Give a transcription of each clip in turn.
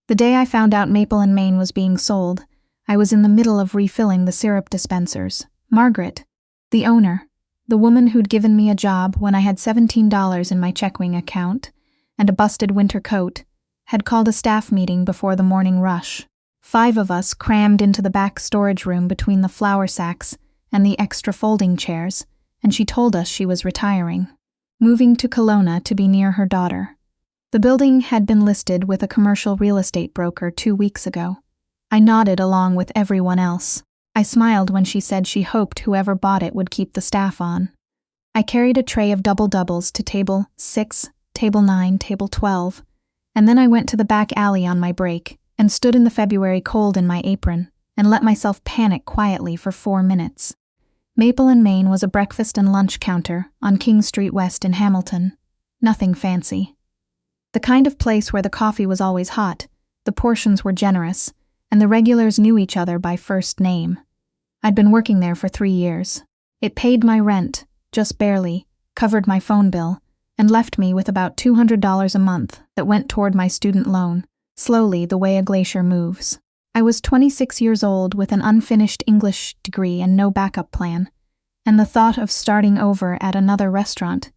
The day I found out Maple and Main was being sold, I was in the middle of refilling the syrup dispensers. Margaret, the owner, the woman who'd given me a job when I had $17 in my checking account and a busted winter coat, had called a staff meeting before the morning rush. 5 of us crammed into the back storage room between the flour sacks and the extra folding chairs, and she told us she was retiring, moving to Kelowna to be near her daughter. The building had been listed with a commercial real estate broker 2 weeks ago. I nodded along with everyone else. I smiled when she said she hoped whoever bought it would keep the staff on. I carried a tray of double-doubles to table 6, table 9, table 12, and then I went to the back alley on my break and stood in the February cold in my apron and let myself panic quietly for 4 minutes. Maple and Main was a breakfast and lunch counter on King Street West in Hamilton. Nothing fancy. The kind of place where the coffee was always hot, the portions were generous, and the regulars knew each other by first name. I'd been working there for 3 years. It paid my rent, just barely, covered my phone bill, and left me with about $200 a month that went toward my student loan, slowly the way a glacier moves. I was 26 years old with an unfinished English degree and no backup plan, and the thought of starting over at another restaurant,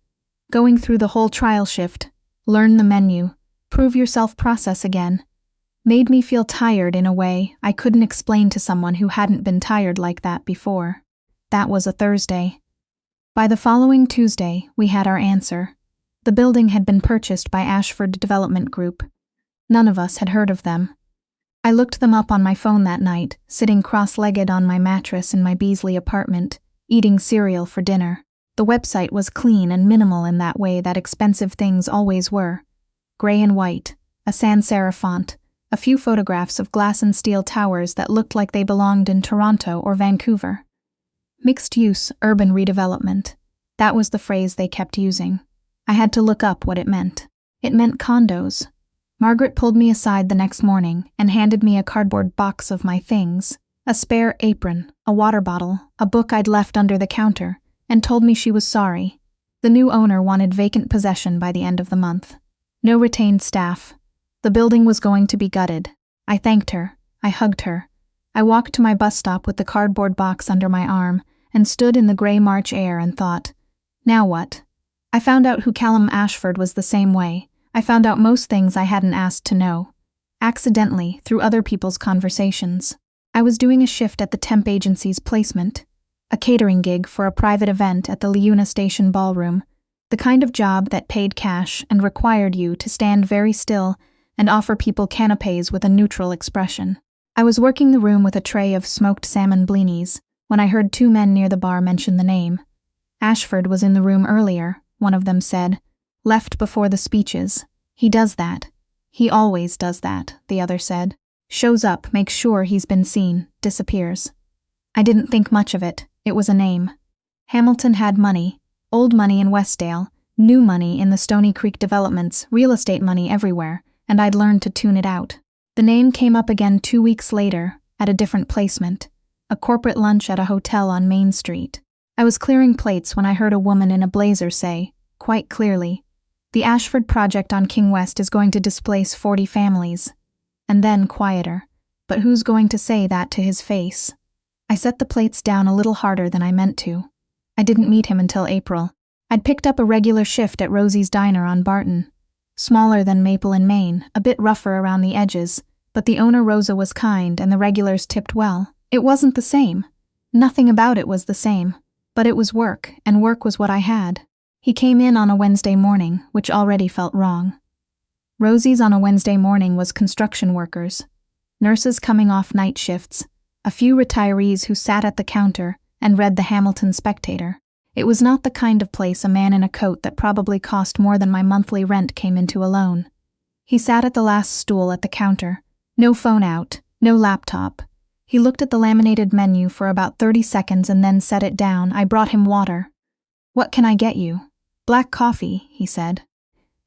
going through the whole trial shift, learn the menu, prove yourself process again, made me feel tired in a way I couldn't explain to someone who hadn't been tired like that before. That was a Thursday. By the following Tuesday, we had our answer. The building had been purchased by Ashford Development Group. None of us had heard of them. I looked them up on my phone that night, sitting cross-legged on my mattress in my Beasley apartment, eating cereal for dinner. The website was clean and minimal in that way that expensive things always were. Gray and white, a sans serif font, a few photographs of glass and steel towers that looked like they belonged in Toronto or Vancouver. Mixed-use urban redevelopment. That was the phrase they kept using. I had to look up what it meant. It meant condos. Margaret pulled me aside the next morning and handed me a cardboard box of my things, a spare apron, a water bottle, a book I'd left under the counter, and told me she was sorry. The new owner wanted vacant possession by the end of the month. No retained staff. The building was going to be gutted. I thanked her. I hugged her. I walked to my bus stop with the cardboard box under my arm and stood in the gray March air and thought, now what? I found out who Callum Ashford was the same way. I found out most things I hadn't asked to know. Accidentally, through other people's conversations. I was doing a shift at the temp agency's placement, a catering gig for a private event at the Leuna Station Ballroom, the kind of job that paid cash and required you to stand very still and offer people canapés with a neutral expression. I was working the room with a tray of smoked salmon blinis when I heard 2 men near the bar mention the name. Ashford was in the room earlier, one of them said. Left before the speeches. He does that. He always does that, the other said. Shows up, makes sure he's been seen, disappears. I didn't think much of it. It was a name. Hamilton had money, old money in Westdale, new money in the Stony Creek developments, real estate money everywhere, and I'd learned to tune it out. The name came up again 2 weeks later, at a different placement, a corporate lunch at a hotel on Main Street. I was clearing plates when I heard a woman in a blazer say, quite clearly, the Ashford project on King West is going to displace 40 families. And then quieter, but who's going to say that to his face? I set the plates down a little harder than I meant to. I didn't meet him until April. I'd picked up a regular shift at Rosie's Diner on Barton. Smaller than Maple and Main, a bit rougher around the edges, but the owner Rosa was kind and the regulars tipped well. It wasn't the same. Nothing about it was the same. But it was work, and work was what I had. He came in on a Wednesday morning, which already felt wrong. Rosie's on a Wednesday morning was construction workers, nurses coming off night shifts, a few retirees who sat at the counter and read the Hamilton Spectator. It was not the kind of place a man in a coat that probably cost more than my monthly rent came into alone. He sat at the last stool at the counter, no phone out, no laptop. He looked at the laminated menu for about 30 seconds and then set it down. I brought him water. What can I get you? Black coffee, he said.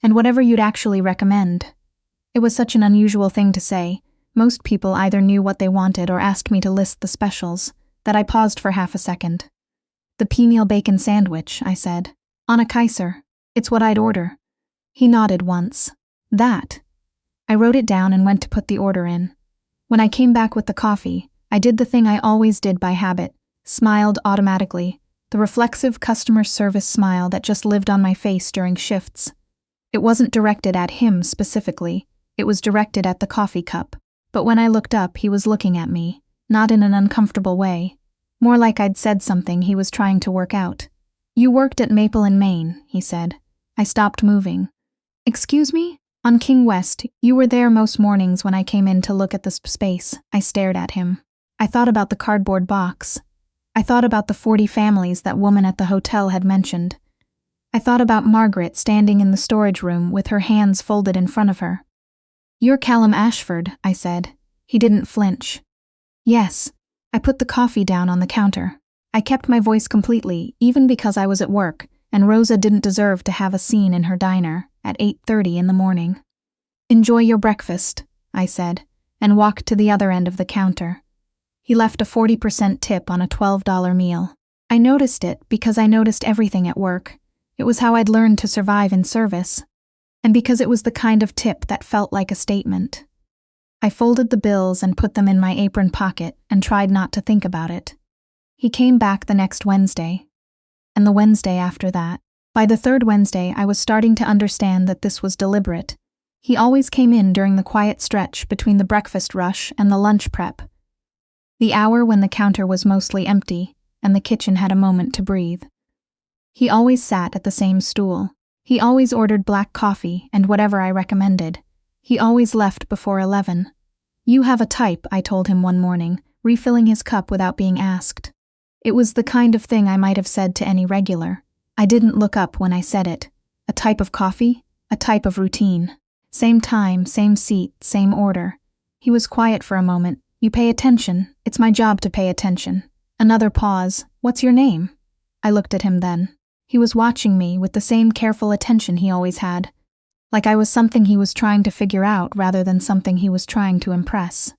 And whatever you'd actually recommend. It was such an unusual thing to say. Most people either knew what they wanted or asked me to list the specials, that I paused for half a second. The pea-meal bacon sandwich, I said. On a Kaiser. It's what I'd order. He nodded once. That. I wrote it down and went to put the order in. When I came back with the coffee, I did the thing I always did by habit, smiled automatically, the reflexive customer service smile that just lived on my face during shifts. It wasn't directed at him specifically, it was directed at the coffee cup. But when I looked up, he was looking at me, not in an uncomfortable way, more like I'd said something he was trying to work out. "You worked at Maple and Main," he said. I stopped moving. "Excuse me? On King West, you were there most mornings when I came in to look at the space." I stared at him. I thought about the cardboard box. I thought about the 40 families that woman at the hotel had mentioned. I thought about Margaret standing in the storage room with her hands folded in front of her. "You're Callum Ashford," I said. He didn't flinch. "Yes." I put the coffee down on the counter. I kept my voice completely, even because I was at work, and Rosa didn't deserve to have a scene in her diner at 8:30 in the morning. "Enjoy your breakfast," I said, and walked to the other end of the counter. He left a 40% tip on a $12 meal. I noticed it because I noticed everything at work. It was how I'd learned to survive in service. And because it was the kind of tip that felt like a statement. I folded the bills and put them in my apron pocket and tried not to think about it. He came back the next Wednesday. And the Wednesday after that. By the third Wednesday, I was starting to understand that this was deliberate. He always came in during the quiet stretch between the breakfast rush and the lunch prep. The hour when the counter was mostly empty and the kitchen had a moment to breathe. He always sat at the same stool. He always ordered black coffee and whatever I recommended. He always left before 11. "You have a type," I told him one morning, refilling his cup without being asked. It was the kind of thing I might have said to any regular. I didn't look up when I said it. A type of coffee, a type of routine. Same time, same seat, same order. He was quiet for a moment. "You pay attention. It's my job to pay attention." Another pause. "What's your name?" I looked at him then. He was watching me with the same careful attention he always had, like I was something he was trying to figure out rather than something he was trying to impress.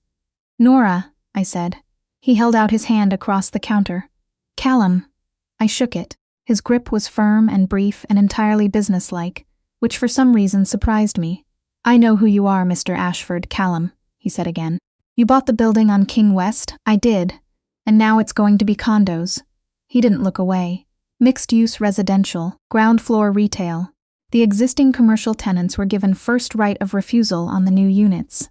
"Nora," I said. He held out his hand across the counter. "Callum." I shook it. His grip was firm and brief and entirely businesslike, which for some reason surprised me. "I know who you are, Mr. Ashford, Callum," he said again. "You bought the building on King West?" "I did. And now it's going to be condos." He didn't look away. Mixed-use residential, ground floor retail. The existing commercial tenants were given first right of refusal on the new units.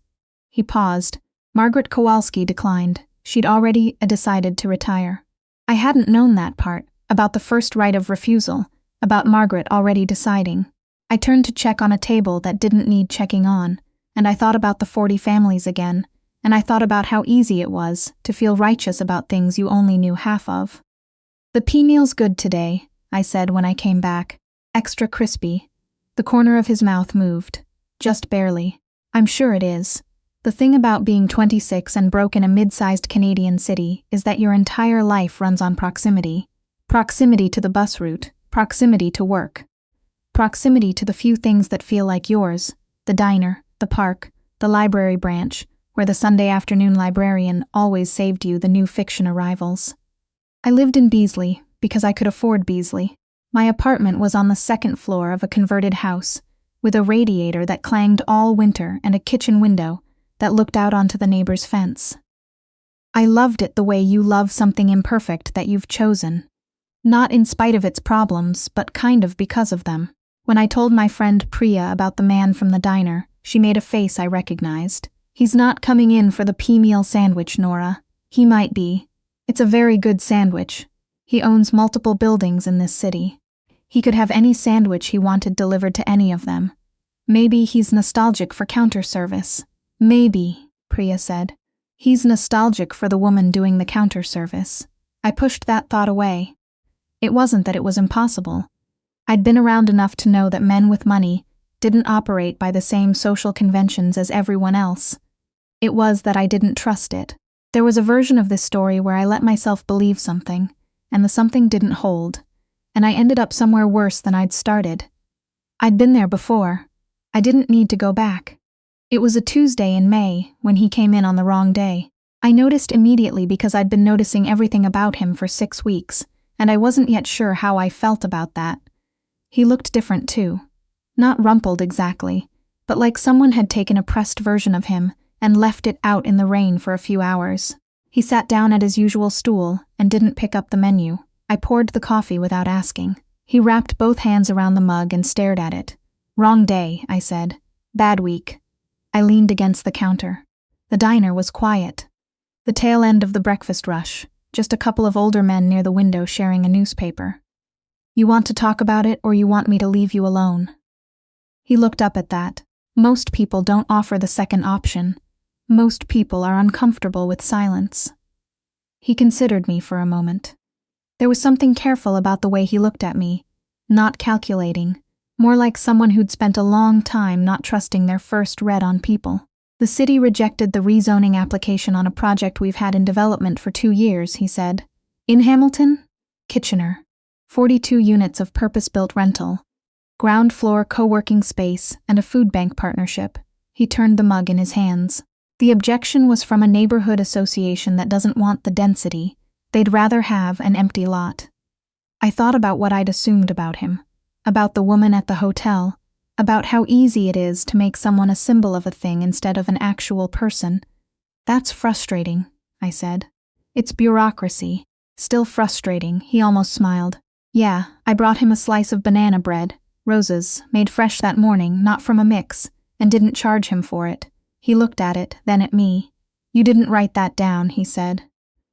He paused. Margaret Kowalski declined. She'd already decided to retire. I hadn't known that part, about the first right of refusal, about Margaret already deciding. I turned to check on a table that didn't need checking on, and I thought about the 40 families again, and I thought about how easy it was to feel righteous about things you only knew half of. "The pea meal's good today," I said when I came back. "Extra crispy." The corner of his mouth moved. Just barely. "I'm sure it is. The thing about being 26 and broke in a mid-sized Canadian city is that your entire life runs on proximity. Proximity to the bus route, proximity to work. Proximity to the few things that feel like yours, the diner, the park, the library branch, where the Sunday afternoon librarian always saved you the new fiction arrivals. I lived in Beasley because I could afford Beasley. My apartment was on the second floor of a converted house, with a radiator that clanged all winter and a kitchen window that looked out onto the neighbor's fence. I loved it the way you love something imperfect that you've chosen. Not in spite of its problems, but kind of because of them. When I told my friend Priya about the man from the diner, she made a face I recognized. "He's not coming in for the pea meal sandwich, Nora. He might be. It's a very good sandwich. He owns multiple buildings in this city. He could have any sandwich he wanted delivered to any of them. Maybe he's nostalgic for counter service." "Maybe," Priya said. "He's nostalgic for the woman doing the counter service." I pushed that thought away. It wasn't that it was impossible. I'd been around enough to know that men with money didn't operate by the same social conventions as everyone else. It was that I didn't trust it. There was a version of this story where I let myself believe something, and the something didn't hold, and I ended up somewhere worse than I'd started. I'd been there before. I didn't need to go back. It was a Tuesday in May when he came in on the wrong day. I noticed immediately because I'd been noticing everything about him for 6 weeks, and I wasn't yet sure how I felt about that. He looked different too. Not rumpled exactly, but like someone had taken a pressed version of him and left it out in the rain for a few hours. He sat down at his usual stool and didn't pick up the menu. I poured the coffee without asking. He wrapped both hands around the mug and stared at it. "Wrong day," I said. "Bad week." I leaned against the counter. The diner was quiet. The tail end of the breakfast rush, just a couple of older men near the window sharing a newspaper. "You want to talk about it, or you want me to leave you alone?" He looked up at that. Most people don't offer the second option. Most people are uncomfortable with silence. He considered me for a moment. There was something careful about the way he looked at me, not calculating, more like someone who'd spent a long time not trusting their first read on people. "The city rejected the rezoning application on a project we've had in development for 2 years," he said. "In Hamilton? Kitchener. 42 units of purpose-built rental. Ground floor co-working space and a food bank partnership." He turned the mug in his hands. "The objection was from a neighborhood association that doesn't want the density. They'd rather have an empty lot." I thought about what I'd assumed about him, about the woman at the hotel, about how easy it is to make someone a symbol of a thing instead of an actual person. "That's frustrating," I said. "It's bureaucracy. Still frustrating," he almost smiled. "Yeah, I brought him a slice of banana bread, roses, made fresh that morning, not from a mix, and didn't charge him for it." He looked at it, then at me. "You didn't write that down," he said.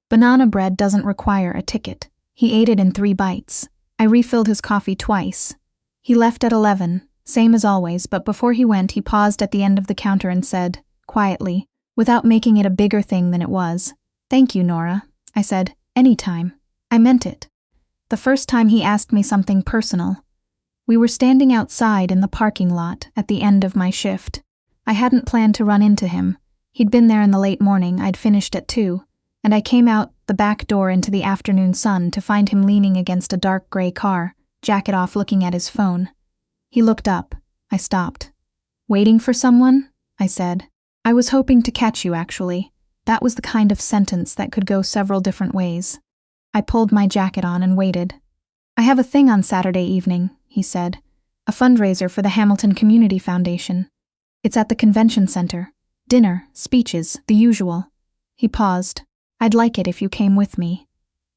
"Banana bread doesn't require a ticket." He ate it in 3 bites. I refilled his coffee twice. He left at 11, same as always, but before he went, he paused at the end of the counter and said, quietly, without making it a bigger thing than it was, "Thank you, Nora." I said, "Anytime." I meant it. The first time he asked me something personal. We were standing outside in the parking lot at the end of my shift. I hadn't planned to run into him. He'd been there in the late morning, I'd finished at 2, and I came out the back door into the afternoon sun to find him leaning against a dark gray car, jacket off, looking at his phone. He looked up. I stopped. "Waiting for someone?" I said. "I was hoping to catch you, actually." That was the kind of sentence that could go several different ways. I pulled my jacket on and waited. "I have a thing on Saturday evening," he said. "A fundraiser for the Hamilton Community Foundation. It's at the convention center. Dinner, speeches, the usual." He paused. "I'd like it if you came with me."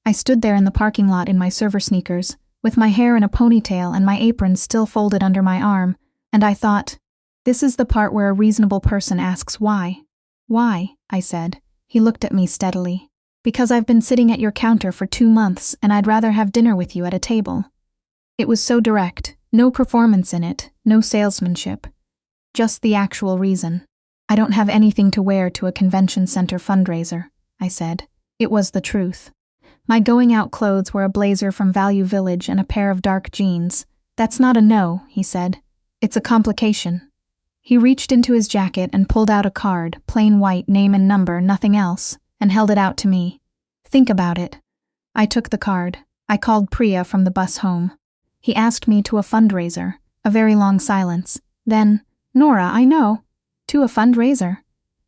I stood there in the parking lot in my server sneakers, with my hair in a ponytail and my apron still folded under my arm, and I thought, this is the part where a reasonable person asks why. "Why?" I said. He looked at me steadily. "Because I've been sitting at your counter for 2 months and I'd rather have dinner with you at a table." It was so direct, no performance in it, no salesmanship. Just the actual reason. "I don't have anything to wear to a convention center fundraiser," I said. It was the truth. My going-out clothes were a blazer from Value Village and a pair of dark jeans. "That's not a no," he said. "It's a complication." He reached into his jacket and pulled out a card, plain white, name and number, nothing else, and held it out to me. "Think about it." I took the card. I called Priya from the bus home. He asked me to a fundraiser. A very long silence. Then, "Nora, I know. To a fundraiser.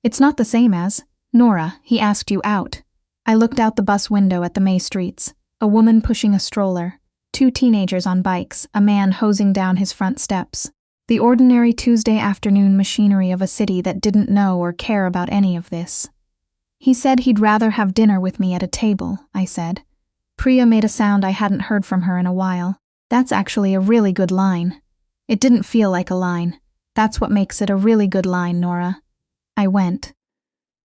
It's not the same as, Nora, he asked you out." I looked out the bus window at the May streets. A woman pushing a stroller. 2 teenagers on bikes, a man hosing down his front steps. The ordinary Tuesday afternoon machinery of a city that didn't know or care about any of this. "He said he'd rather have dinner with me at a table," I said. Priya made a sound I hadn't heard from her in a while. "That's actually a really good line." It didn't feel like a line. "That's what makes it a really good line, Nora." I went.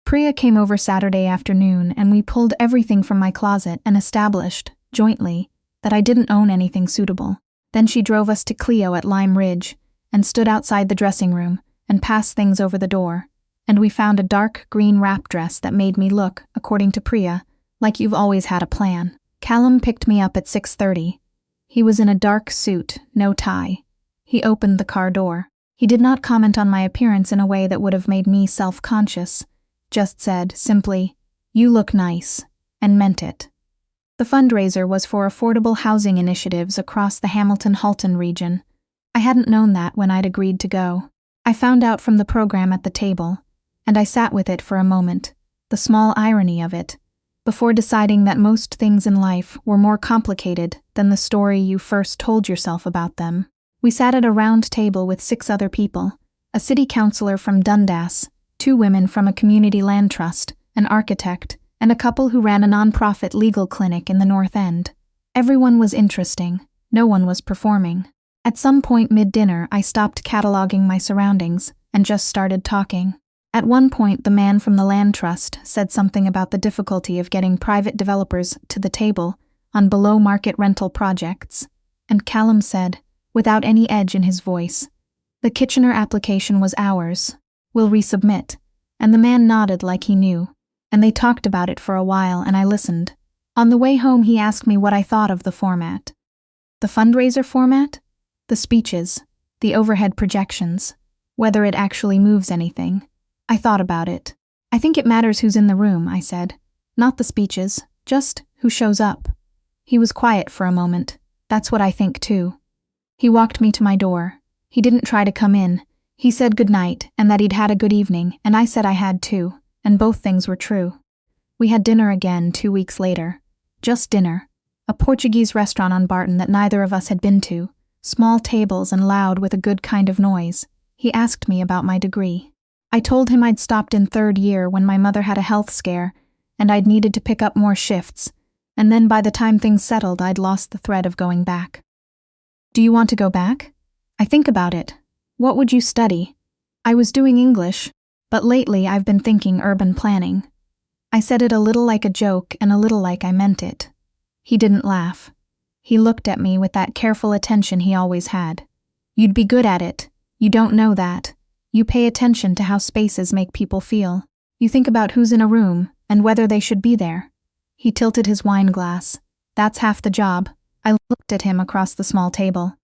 Priya came over Saturday afternoon and we pulled everything from my closet and established, jointly, that I didn't own anything suitable. Then she drove us to Clio at Lime Ridge and stood outside the dressing room and passed things over the door, and we found a dark green wrap dress that made me look, according to Priya, like you've always had a plan. Callum picked me up at 6:30. He was in a dark suit, no tie. He opened the car door. He did not comment on my appearance in a way that would have made me self-conscious, just said, simply, "You look nice," and meant it. The fundraiser was for affordable housing initiatives across the Hamilton-Halton region. I hadn't known that when I'd agreed to go. I found out from the program at the table, and I sat with it for a moment, the small irony of it, before deciding that most things in life were more complicated than the story you first told yourself about them. We sat at a round table with 6 other people, a city councilor from Dundas, 2 women from a community land trust, an architect, and a couple who ran a non-profit legal clinic in the North End. Everyone was interesting. No one was performing. At some point mid-dinner, I stopped cataloging my surroundings and just started talking. At one point, the man from the land trust said something about the difficulty of getting private developers to the table on below-market rental projects, and Callum said, without any edge in his voice, "The Kitchener application was ours. We'll resubmit." And the man nodded like he knew, and they talked about it for a while and I listened. On the way home, he asked me what I thought of the format. The fundraiser format? The speeches, the overhead projections, whether it actually moves anything. I thought about it. I think it matters who's in the room, I said. Not the speeches, just who shows up. He was quiet for a moment. That's what I think too. He walked me to my door. He didn't try to come in. He said goodnight and that he'd had a good evening, and I said I had too, and both things were true. We had dinner again 2 weeks later. Just dinner. A Portuguese restaurant on Barton that neither of us had been to. Small tables and loud with a good kind of noise. He asked me about my degree. I told him I'd stopped in 3rd year when my mother had a health scare, and I'd needed to pick up more shifts, and then by the time things settled, I'd lost the thread of going back. Do you want to go back? I think about it. What would you study? I was doing English, but lately I've been thinking urban planning. I said it a little like a joke and a little like I meant it. He didn't laugh. He looked at me with that careful attention he always had. You'd be good at it. You don't know that. You pay attention to how spaces make people feel. You think about who's in a room and whether they should be there. He tilted his wine glass. That's half the job. I looked at him across the small table.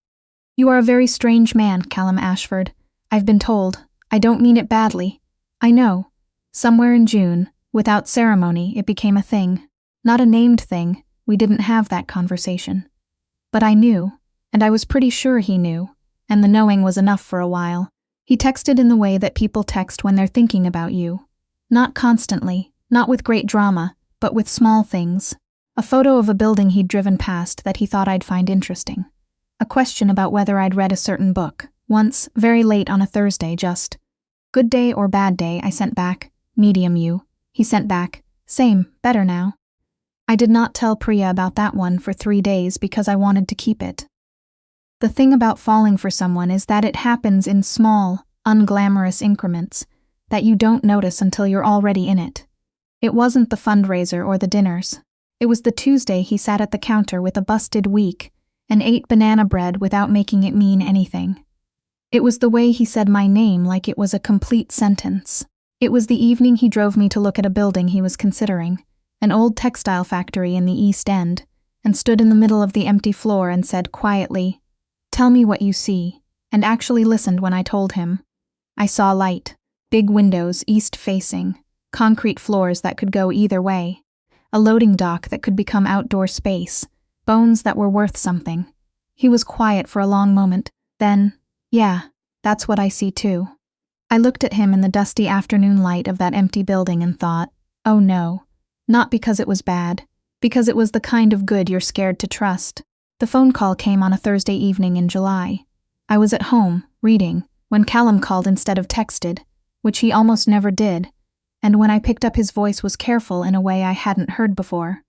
You are a very strange man, Callum Ashford. I've been told. I don't mean it badly. I know. Somewhere in June, without ceremony, it became a thing. Not a named thing. We didn't have that conversation. But I knew, and I was pretty sure he knew, and the knowing was enough for a while. He texted in the way that people text when they're thinking about you. Not constantly, not with great drama, but with small things. A photo of a building he'd driven past that he thought I'd find interesting. A question about whether I'd read a certain book. Once, very late on a Thursday, just, "Good day or bad day," I sent back, "Medium you." He sent back, "Same, better now." I did not tell Priya about that one for 3 days because I wanted to keep it. The thing about falling for someone is that it happens in small, unglamorous increments that you don't notice until you're already in it. It wasn't the fundraiser or the dinners. It was the Tuesday he sat at the counter with a busted week and ate banana bread without making it mean anything. It was the way he said my name like it was a complete sentence. It was the evening he drove me to look at a building he was considering, an old textile factory in the East End, and stood in the middle of the empty floor and said quietly, "Tell me what you see," and actually listened when I told him. I saw light, big windows east-facing, concrete floors that could go either way, a loading dock that could become outdoor space, bones that were worth something. He was quiet for a long moment, then, "Yeah, that's what I see too." I looked at him in the dusty afternoon light of that empty building and thought, oh no, not because it was bad, because it was the kind of good you're scared to trust. The phone call came on a Thursday evening in July. I was at home, reading, when Callum called instead of texted, which he almost never did, and when I picked up his voice was careful in a way I hadn't heard before.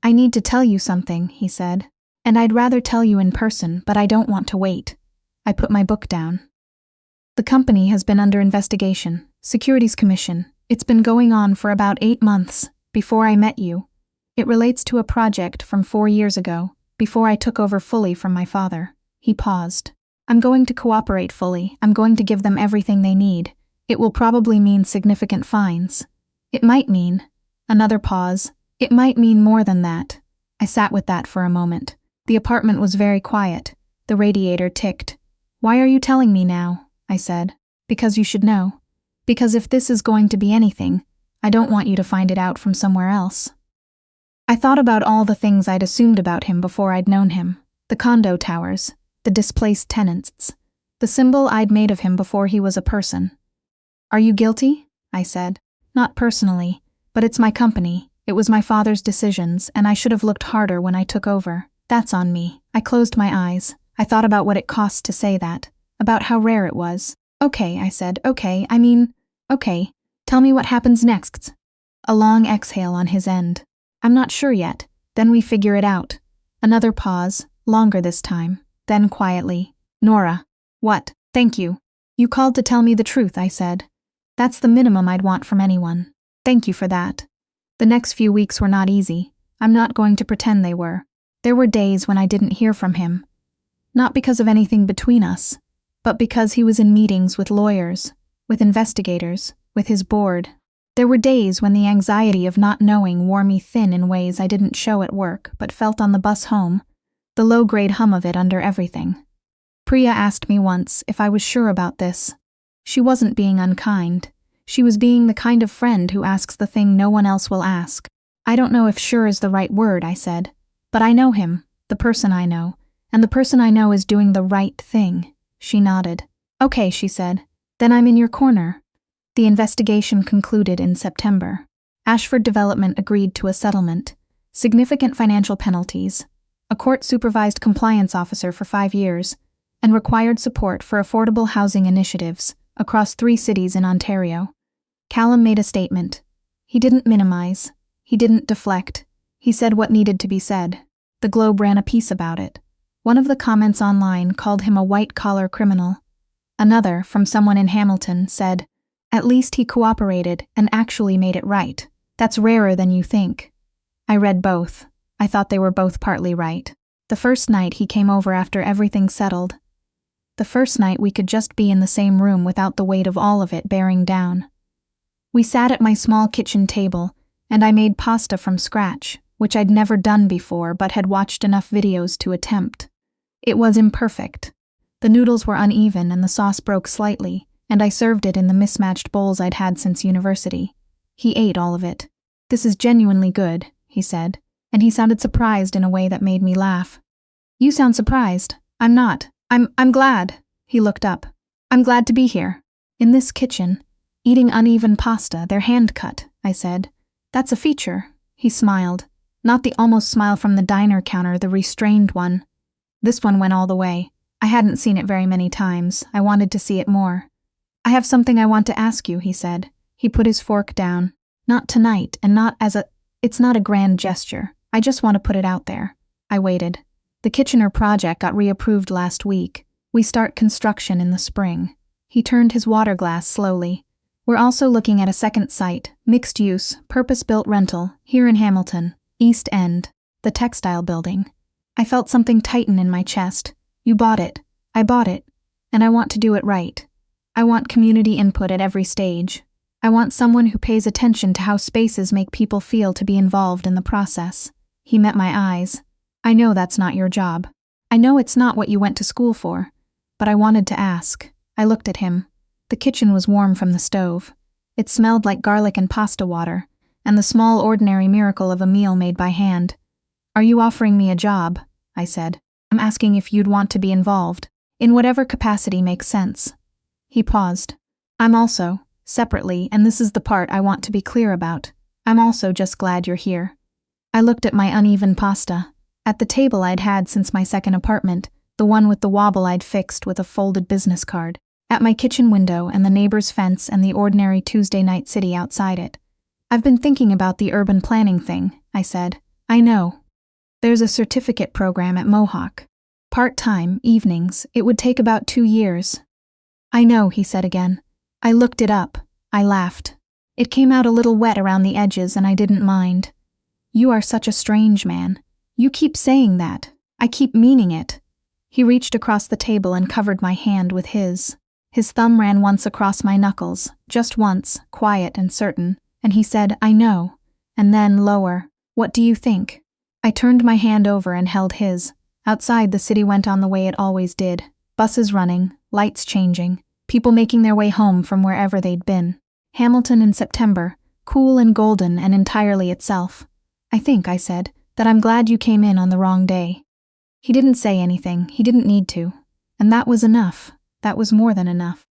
"I need to tell you something," he said, "and I'd rather tell you in person, but I don't want to wait." I put my book down. "The company has been under investigation, Securities Commission. It's been going on for about 8 months, before I met you. It relates to a project from 4 years ago, before I took over fully from my father." He paused. "I'm going to cooperate fully. I'm going to give them everything they need. It will probably mean significant fines. It might mean..." Another pause. "It might mean more than that." I sat with that for a moment. The apartment was very quiet. The radiator ticked. "Why are you telling me now?" I said. "Because you should know. Because if this is going to be anything, I don't want you to find it out from somewhere else." I thought about all the things I'd assumed about him before I'd known him. The condo towers, the displaced tenants, the symbol I'd made of him before he was a person. "Are you guilty?" I said. "Not personally, but it's my company. It was my father's decisions, and I should have looked harder when I took over. That's on me." I closed my eyes. I thought about what it cost to say that, about how rare it was. Okay, I said, okay. Tell me what happens next. A long exhale on his end. I'm not sure yet. Then we figure it out. Another pause, longer this time. Then quietly. Nora. What? Thank you. You called to tell me the truth, I said. That's the minimum I'd want from anyone. Thank you for that. The next few weeks were not easy. I'm not going to pretend they were. There were days when I didn't hear from him. Not because of anything between us, but because he was in meetings with lawyers, with investigators, with his board. There were days when the anxiety of not knowing wore me thin in ways I didn't show at work but felt on the bus home, the low-grade hum of it under everything. Priya asked me once if I was sure about this. She wasn't being unkind. She was being the kind of friend who asks the thing no one else will ask. I don't know if sure is the right word, I said, but I know him, the person I know, and the person I know is doing the right thing. She nodded. Okay, she said. Then I'm in your corner. The investigation concluded in September. Ashford Development agreed to a settlement, significant financial penalties, a court-supervised compliance officer for 5 years, and required support for affordable housing initiatives across 3 cities in Ontario. Callum made a statement. He didn't minimize. He didn't deflect. He said what needed to be said. The Globe ran a piece about it. One of the comments online called him a white-collar criminal. Another, from someone in Hamilton, said, "At least he cooperated and actually made it right. That's rarer than you think." I read both. I thought they were both partly right. The first night he came over after everything settled. The first night we could just be in the same room without the weight of all of it bearing down. We sat at my small kitchen table, and I made pasta from scratch, which I'd never done before but had watched enough videos to attempt. It was imperfect. The noodles were uneven and the sauce broke slightly, and I served it in the mismatched bowls I'd had since university. He ate all of it. "This is genuinely good," he said, and he sounded surprised in a way that made me laugh. "You sound surprised. I'm not. I'm glad." He looked up. "I'm glad to be here. In this kitchen, eating uneven pasta, they're hand-cut," I said. "That's a feature." He smiled. Not the almost smile from the diner counter, the restrained one. This one went all the way. I hadn't seen it very many times. I wanted to see it more. "I have something I want to ask you," he said. He put his fork down. "Not tonight, and not as a... It's not a grand gesture. I just want to put it out there." I waited. The Kitchener project got reapproved last week. We start construction in the spring. He turned his water glass slowly. "We're also looking at a second site, mixed-use, purpose-built rental, here in Hamilton, East End, the textile building." I felt something tighten in my chest. "You bought it. I bought it. And I want to do it right. I want community input at every stage. I want someone who pays attention to how spaces make people feel to be involved in the process." He met my eyes. "I know that's not your job. I know it's not what you went to school for. But I wanted to ask." I looked at him. The kitchen was warm from the stove. It smelled like garlic and pasta water, and the small ordinary miracle of a meal made by hand. "Are you offering me a job?" I said. "I'm asking if you'd want to be involved, in whatever capacity makes sense." He paused. "I'm also, separately, and this is the part I want to be clear about, I'm also just glad you're here." I looked at my uneven pasta, at the table I'd had since my second apartment, the one with the wobble I'd fixed with a folded business card, at my kitchen window and the neighbor's fence and the ordinary Tuesday night city outside it. "I've been thinking about the urban planning thing," I said. "I know. There's a certificate program at Mohawk. Part-time, evenings. It would take about 2 years." "I know," he said again. "I looked it up." I laughed. It came out a little wet around the edges and I didn't mind. "You are such a strange man. You keep saying that. I keep meaning it." He reached across the table and covered my hand with his. His thumb ran once across my knuckles, just once, quiet and certain, and he said, "I know," and then lower, "What do you think?" I turned my hand over and held his. Outside, the city went on the way it always did. Buses running, lights changing, people making their way home from wherever they'd been. Hamilton in September, cool and golden and entirely itself. "I think," I said, "that I'm glad you came in on the wrong day." He didn't say anything. He didn't need to. And that was enough. That was more than enough.